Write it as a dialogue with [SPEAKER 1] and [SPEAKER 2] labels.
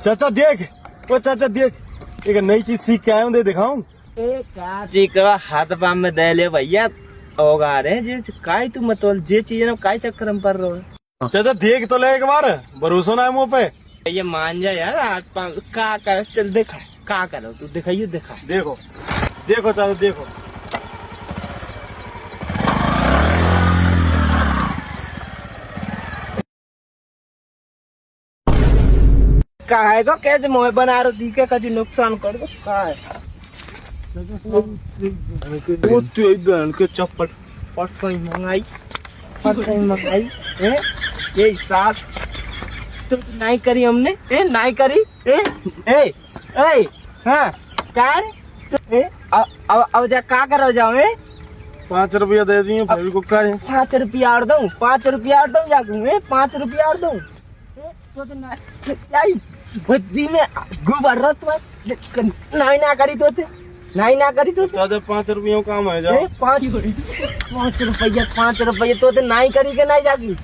[SPEAKER 1] चाचा देख, ओ चाचा देख, एक नई चीज सीख के आया हूँ, दे दिखाऊं।
[SPEAKER 2] क्या चीज करो हाथ पाम में दे ले भैया। होगा रे जे काय तू मतल जे चीज ना काय चक्कर में पड़ रहा है।
[SPEAKER 1] चाचा देख तो ले एक बार, भरोसा ना है मुंह पे।
[SPEAKER 2] ये मान जा यार, हाथ पाम का कर, चल दिखा का करो तू, दिखाइयो दिखा।
[SPEAKER 1] देखो देखो चाचा देखो,
[SPEAKER 2] का है को कैसे मोह बना रहा दी के कभी नुकसान कर दो का है। वो तेरी बहन के चप्पल परसों ही मंगाई है ये सास तो नहीं करी हमने, नहीं करी हाँ क्या रे अब जा का करो जाओ
[SPEAKER 1] 5 रुपया दे दिए भाई को का है।
[SPEAKER 2] 5 रुपया और दूं, 5 रुपया और दूं जाके 5 रुपया और दूं तो नहीं बुद्धि में गुबर रत नहीं ना करी तो नहीं ना करी तो
[SPEAKER 1] चाचा 5 रुपयों काम है जाओ।
[SPEAKER 2] 5 रुपया तो नहीं करी के नहीं जागी।